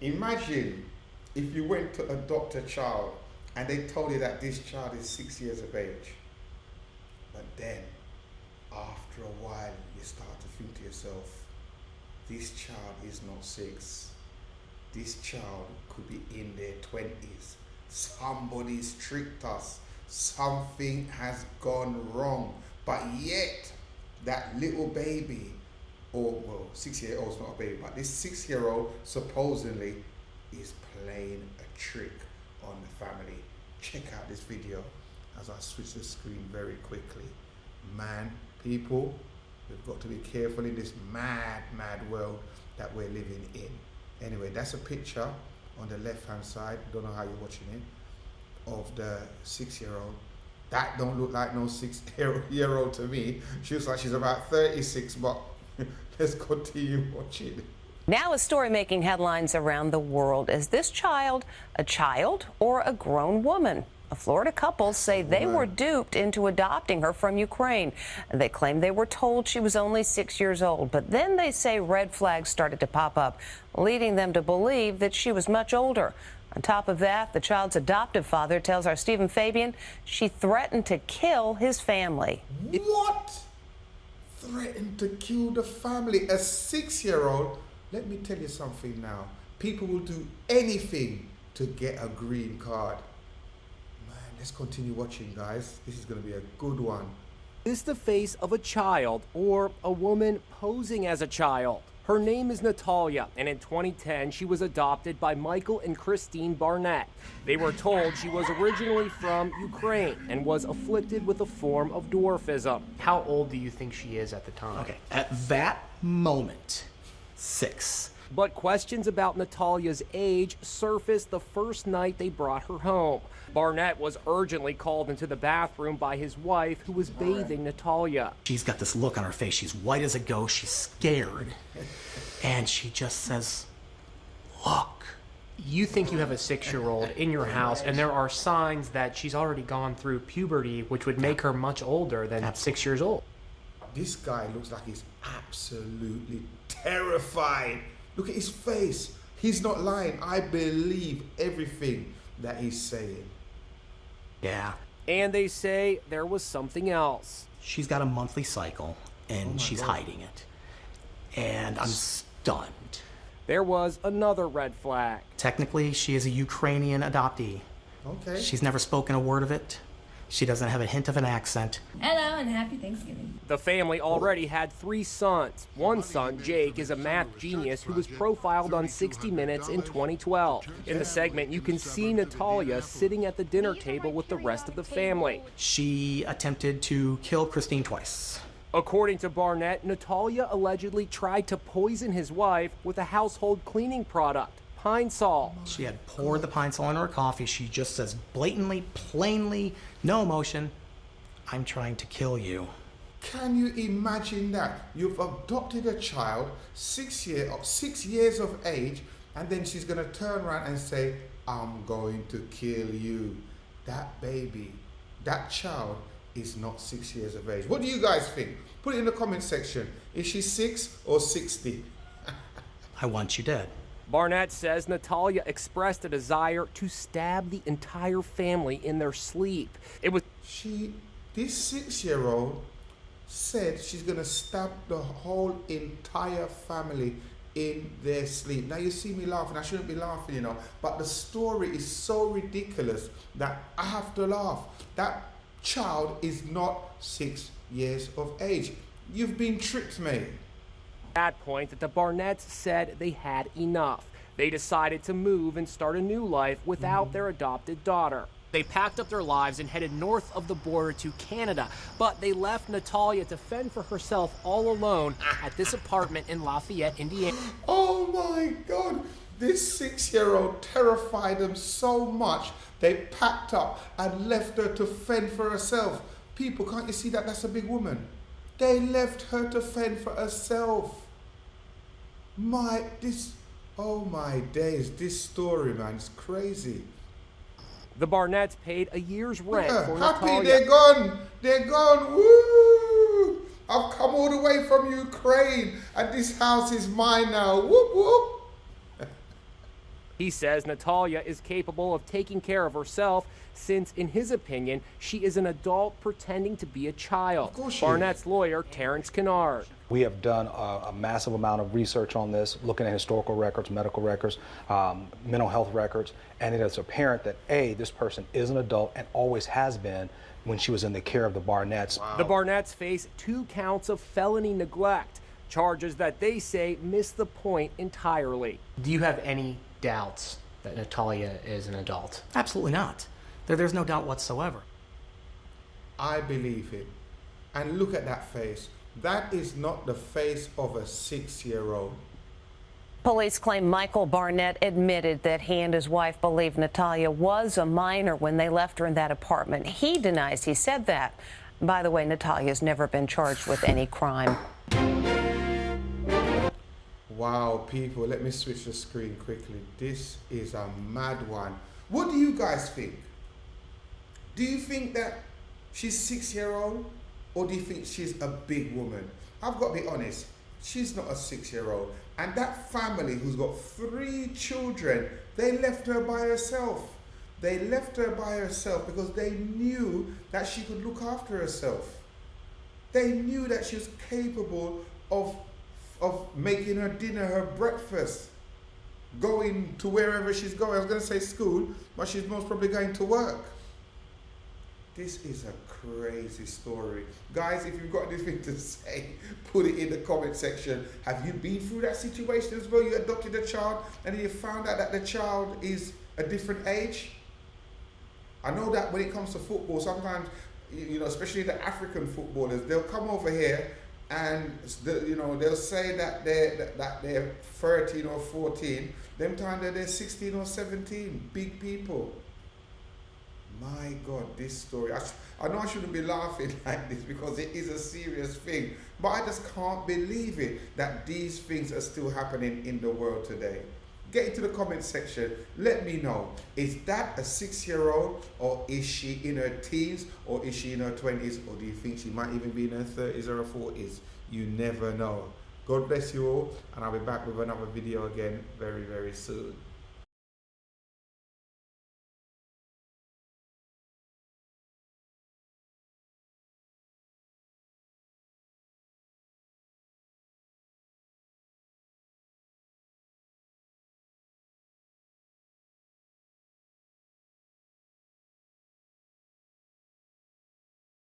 Imagine if you went to adopt a child and they told you that this child is 6 years of age. But then, after a while, you start to think to yourself, this child is not 6. This child could be in their 20s. Somebody's tricked us. Something has gone wrong. But yet, that little baby, or well, 6-year-old's not a baby, but this 6-year-old supposedly is playing a trick on the family. Check out this video as I switch the screen very quickly. Man, people, we've got to be careful in this mad world that we're living in. Anyway, that's a picture on the left hand side, don't know how you're watching it, of the 6-year-old. That don't look like no 6-year-old to me. She looks like she's about 36, but let's continue watching. Now a story making headlines around the world. Is this child a child or a grown woman? A Florida couple say they were duped into adopting her from Ukraine. They claim they were told she was only 6 years old, but then they say red flags started to pop up, leading them to believe that she was much older. On top of that, the child's adoptive father tells our Stephen Fabian she threatened to kill his family. What? Threatened to kill the family? A 6-year-old? Let me tell you something now. People will do anything to get a green card. Man, let's continue watching, guys. This is going to be a good one. Is the face of a child or a woman posing as a child? Her name is Natalia, and in 2010, she was adopted by Michael and Christine Barnett. They were told she was originally from Ukraine and was afflicted with a form of dwarfism. How old do you think she is at the time? Okay, at that moment, 6. But questions about Natalia's age surfaced the first night they brought her home. Barnett was urgently called into the bathroom by his wife, who was bathing Natalia. She's got this look on her face. She's white as a ghost. She's scared. And she just says, look. You think you have a 6-year-old in your house, and there are signs that she's already gone through puberty, which would make her much older than 6 years old. This guy looks like he's absolutely terrified. Look at his face. He's not lying. I believe everything that he's saying. Yeah. And they say there was something else. She's got a monthly cycle, and she's hiding it. And I'm stunned. There was another red flag. Technically, she is a Ukrainian adoptee. Okay. She's never spoken a word of it. She doesn't have a hint of an accent. Hello and happy Thanksgiving. The family already had 3 sons. One son, Jake, is a math genius who was profiled on 60 Minutes in 2012. In the segment, you can see Natalia sitting at the dinner table with the rest of the family. She attempted to kill Christine twice. According to Barnett, Natalia allegedly tried to poison his wife with a household cleaning product, Pine Sol. She had poured the Pine Sol in her coffee. She just says blatantly, plainly, no emotion, I'm trying to kill you. Can you imagine that? You've adopted a child, 6 years of age, and then she's going to turn around and say, I'm going to kill you. That baby, that child is not 6 years of age. What do you guys think? Put it in the comment section. Is she 6 or 60? I want you dead. Barnett says Natalia expressed a desire to stab the entire family in their sleep. This 6-year-old said she's going to stab the whole entire family in their sleep. Now you see me laughing. I shouldn't be laughing, you know, but the story is so ridiculous that I have to laugh. That child is not 6 years of age. You've been tricked, mate. At that point, the Barnetts said they had enough. They decided to move and start a new life without their adopted daughter. They packed up their lives and headed north of the border to Canada, but they left Natalia to fend for herself all alone at this apartment in Lafayette, Indiana. Oh my God, this 6-year-old terrified them so much they packed up and left her to fend for herself. People, can't you see that? That's a big woman. They left her to fend for herself. Oh my days, this story, man, it's crazy. The Barnetts paid a year's rent for happy, Natalia. they're gone, woo! I've come all the way from Ukraine and this house is mine now, whoop whoop. He says Natalia is capable of taking care of herself since, in his opinion, she is an adult pretending to be a child. Of course she Barnett's is. lawyer, Terrence Kennard. We have done a massive amount of research on this, looking at historical records, medical records, mental health records, and it is apparent that A, this person is an adult and always has been when she was in the care of the Barnetts. Wow. The Barnetts face 2 counts of felony neglect, charges that they say miss the point entirely. Do you have any doubts that Natalia is an adult? Absolutely not. There's no doubt whatsoever. I believe it. And look at that face. That is not the face of a 6-year-old. Police claim Michael Barnett admitted that he and his wife believed Natalia was a minor when they left her in that apartment. He denies he said that. By the way, Natalia's never been charged with any crime. Wow, people, let me switch the screen quickly. This is a mad one. What do you guys think? Do you think that she's 6-year-old, or do you think she's a big woman? I've got to be honest, she's not a 6-year-old. And that family who's got 3 children, they left her by herself. They left her by herself because they knew that she could look after herself. They knew that she was capable of making her dinner, her breakfast, going to wherever she's going. I was going to say school, but she's most probably going to work. This is a crazy story. Guys, if you've got anything to say, put it in the comment section. Have you been through that situation as well? You adopted a child and you found out that the child is a different age? I know that when it comes to football, sometimes, you know, especially the African footballers, they'll come over here and they'll say that they're 13 or 14. Them time that they're 16 or 17. Big people. My God, this story. I know I shouldn't be laughing like this because it is a serious thing, but I just can't believe it that these things are still happening in the world today. Get into the comment section. Let me know. Is that a 6-year-old, or is she in her teens, or is she in her 20s, or do you think she might even be in her 30s or her 40s? You never know. God bless you all, and I'll be back with another video again very, very soon.